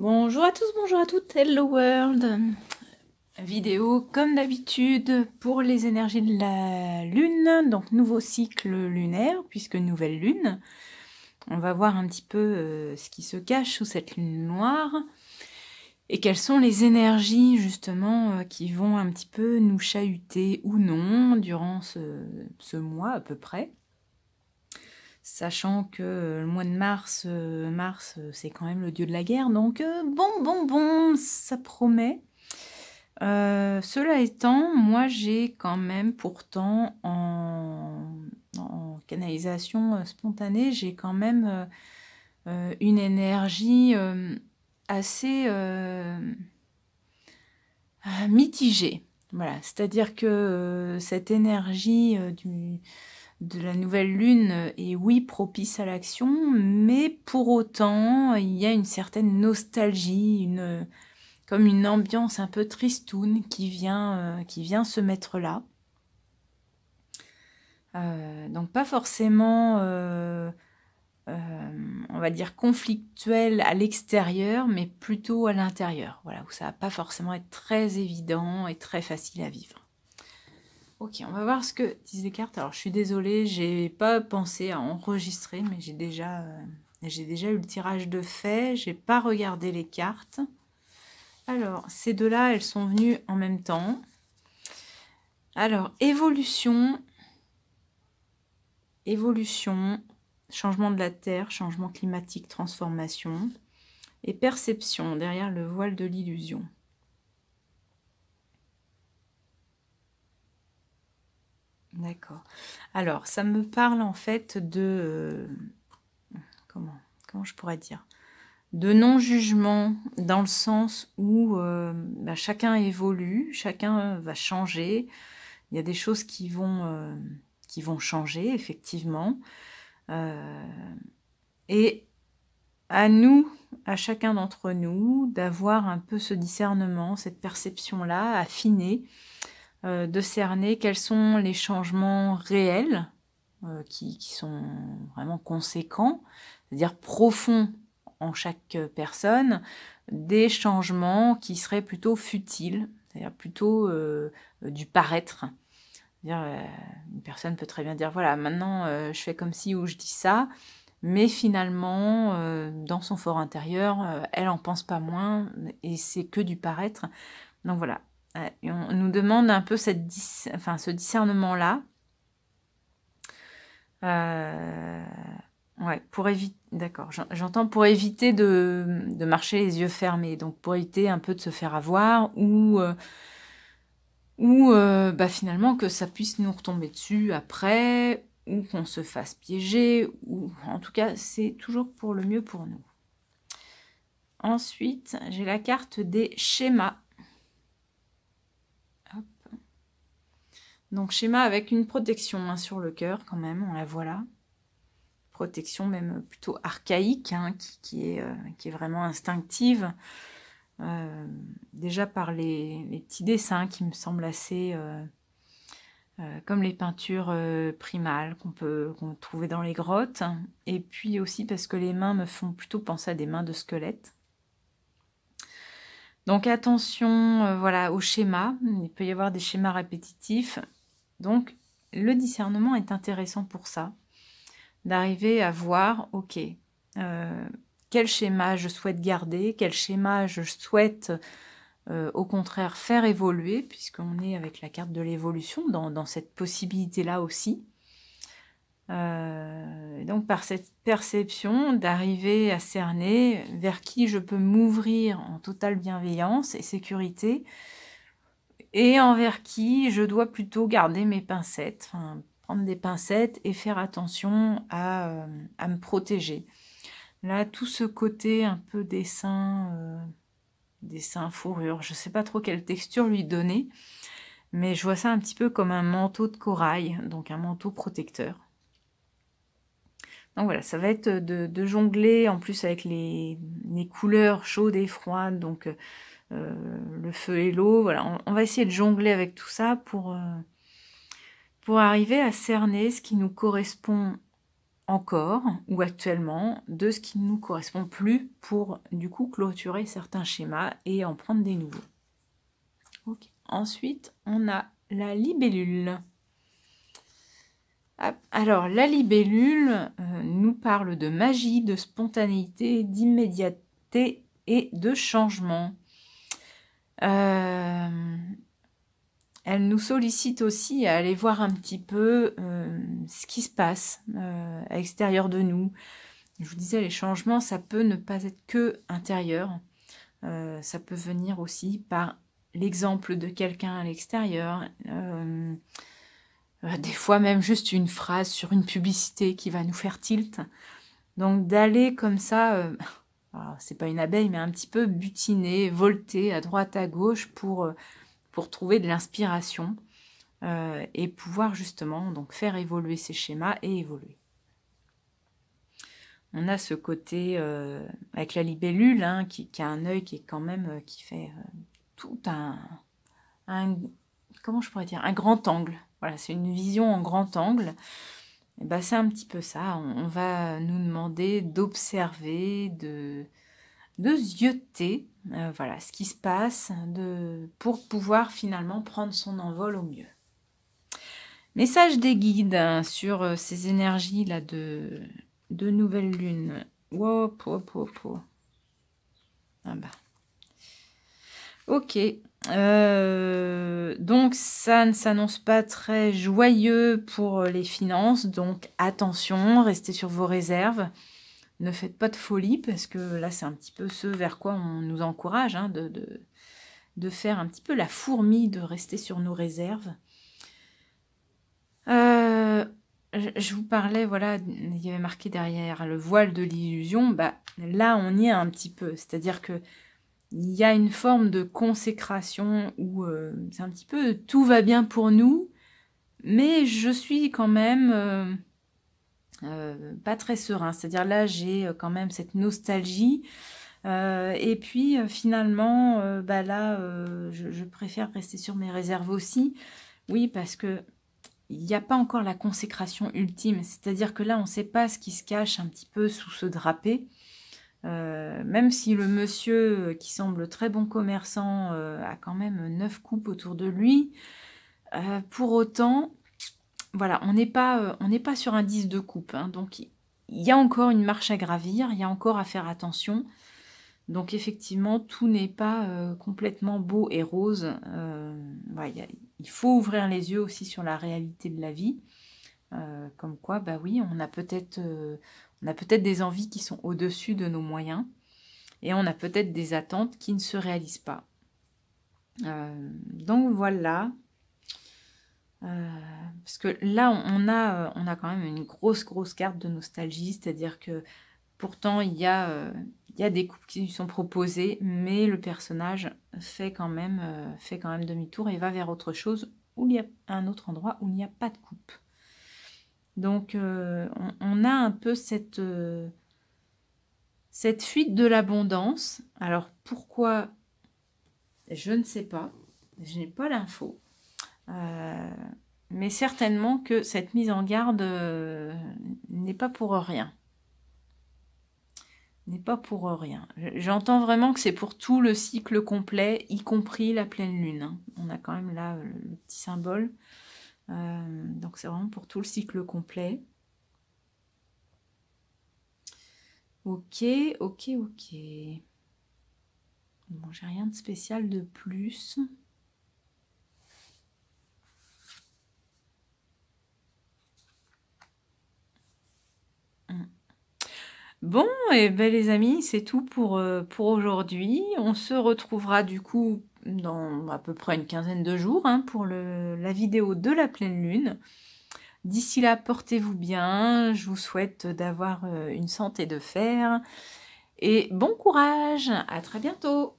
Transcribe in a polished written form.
Bonjour à tous, bonjour à toutes, hello world. Vidéo comme d'habitude pour les énergies de la lune, donc nouveau cycle lunaire puisque nouvelle lune. On va voir un petit peu ce qui se cache sous cette lune noire et quelles sont les énergies justement qui vont un petit peu nous chahuter ou non durant ce mois à peu près. Sachant que le mois de mars, c'est quand même le dieu de la guerre, donc bon, ça promet. Cela étant, moi j'ai quand même pourtant en canalisation spontanée, j'ai quand même une énergie assez mitigée. Voilà, c'est-à-dire que cette énergie de la nouvelle lune est oui propice à l'action, mais pour autant il y a une certaine nostalgie, comme une ambiance un peu tristoune qui vient se mettre là. Donc pas forcément, on va dire, conflictuelle à l'extérieur, mais plutôt à l'intérieur. Voilà, où ça va pas forcément être très évident et très facile à vivre. Ok, on va voir ce que disent les cartes. Alors, je suis désolée, j'ai pas pensé à enregistrer, mais j'ai déjà eu le tirage de fait. J'ai pas regardé les cartes. Alors, ces deux-là, elles sont venues en même temps. Alors, évolution, changement de la Terre, changement climatique, transformation, et perception, derrière le voile de l'illusion. D'accord. Alors, ça me parle en fait de... comment je pourrais dire, de non-jugement, dans le sens où chacun évolue, chacun va changer. Il y a des choses qui vont changer, effectivement. Et à nous, à chacun d'entre nous, d'avoir un peu ce discernement, cette perception-là, affinée, de cerner quels sont les changements réels, qui sont vraiment conséquents, c'est-à-dire profonds en chaque personne, des changements qui seraient plutôt futiles, c'est-à-dire plutôt du paraître. Une personne peut très bien dire, voilà, maintenant je fais comme ci ou je dis ça, mais finalement, dans son fort intérieur, elle en pense pas moins, et c'est que du paraître. Donc voilà, on nous demande un peu ce discernement-là. Ouais, pour éviter, d'accord, j'entends pour éviter de marcher les yeux fermés, donc pour éviter un peu de se faire avoir, ou finalement que ça puisse nous retomber dessus après, ou qu'on se fasse piéger, ou en tout cas, c'est toujours pour le mieux pour nous. Ensuite, j'ai la carte des schémas. Hop. Donc, schéma avec une protection sur le cœur, quand même, on la voit là. Protection même plutôt archaïque, hein, qui est vraiment instinctive. Déjà par les petits dessins qui me semblent assez... comme les peintures primales qu'on peut trouver dans les grottes. Et puis aussi parce que les mains me font plutôt penser à des mains de squelette. Donc attention voilà, aux schémas. Il peut y avoir des schémas répétitifs. Donc le discernement est intéressant pour ça. D'arriver à voir, ok, quel schéma je souhaite garder, quel schéma je souhaite au contraire faire évoluer, puisqu'on est avec la carte de l'évolution dans cette possibilité-là aussi. Donc par cette perception d'arriver à cerner vers qui je peux m'ouvrir en totale bienveillance et sécurité, et envers qui je dois plutôt garder mes pincettes, enfin, prendre des pincettes et faire attention à me protéger. Là, tout ce côté un peu dessin fourrure, je ne sais pas trop quelle texture lui donner, mais je vois ça un petit peu comme un manteau de corail, donc un manteau protecteur. Donc voilà, ça va être de jongler en plus avec les couleurs chaudes et froides, donc le feu et l'eau. Voilà, on va essayer de jongler avec tout ça pour arriver à cerner ce qui nous correspond encore ou actuellement de ce qui ne nous correspond plus pour du coup clôturer certains schémas et en prendre des nouveaux. Okay. Ensuite, on a la libellule. Alors, la libellule nous parle de magie, de spontanéité, d'immédiateté et de changement. Elle nous sollicite aussi à aller voir un petit peu ce qui se passe à l'extérieur de nous. Je vous disais, les changements, ça peut ne pas être que intérieur. Ça peut venir aussi par l'exemple de quelqu'un à l'extérieur. Des fois même juste une phrase sur une publicité qui va nous faire tilt. Donc d'aller comme ça, c'est pas une abeille, mais un petit peu butiner, volter à droite à gauche pour trouver de l'inspiration et pouvoir justement donc faire évoluer ces schémas et évoluer. On a ce côté avec la libellule hein, qui a un œil qui est quand même qui fait tout un comment je pourrais dire, un grand angle. Voilà, c'est une vision en grand angle. Et ben, c'est un petit peu ça. On va nous demander d'observer, de zioter, voilà, ce qui se passe pour pouvoir finalement prendre son envol au mieux. Message des guides hein, sur ces énergies là de nouvelle lune. Wop, wop, wop, wop. Ah bah. Ok. Donc ça ne s'annonce pas très joyeux pour les finances, donc attention, restez sur vos réserves, ne faites pas de folie parce que là c'est un petit peu ce vers quoi on nous encourage, hein, de faire un petit peu la fourmi, de rester sur nos réserves. Je vous parlais, voilà, il y avait marqué derrière le voile de l'illusion, bah là on y est un petit peu, c'est-à-dire que il y a une forme de consécration où c'est un petit peu tout va bien pour nous, mais je suis quand même pas très serein. C'est-à-dire là, j'ai quand même cette nostalgie. Et puis finalement, bah là, je préfère rester sur mes réserves aussi. Oui, parce que il n'y a pas encore la consécration ultime. C'est-à-dire que là, on ne sait pas ce qui se cache un petit peu sous ce drapé. Même si le monsieur qui semble très bon commerçant a quand même 9 coupes autour de lui, pour autant, voilà, on n'est pas sur un 10 de coupe, hein, donc il y a encore une marche à gravir, il y a encore à faire attention. Donc effectivement, tout n'est pas complètement beau et rose. Ouais, il faut ouvrir les yeux aussi sur la réalité de la vie. Comme quoi, bah oui, on a peut-être des envies qui sont au-dessus de nos moyens et on a peut-être des attentes qui ne se réalisent pas. Donc voilà. Parce que là, on a quand même une grosse carte de nostalgie, c'est-à-dire que pourtant, il y a des coupes qui lui sont proposées, mais le personnage fait quand même demi-tour et va vers autre chose, où il y a un autre endroit où il n'y a pas de coupe. Donc, on a un peu cette fuite de l'abondance. Alors, pourquoi? Je ne sais pas. Je n'ai pas l'info. Mais certainement que cette mise en garde n'est pas pour rien. N'est pas pour rien. J'entends vraiment que c'est pour tout le cycle complet, y compris la pleine lune. Hein. On a quand même là le petit symbole. Donc c'est vraiment pour tout le cycle complet. Ok. Bon, j'ai rien de spécial de plus. Bon, et ben les amis, c'est tout pour aujourd'hui. On se retrouvera du coup dans à peu près une quinzaine de jours hein, pour la vidéo de la pleine lune. D'ici là, portez-vous bien. Je vous souhaite d'avoir une santé de fer. Et bon courage. À très bientôt.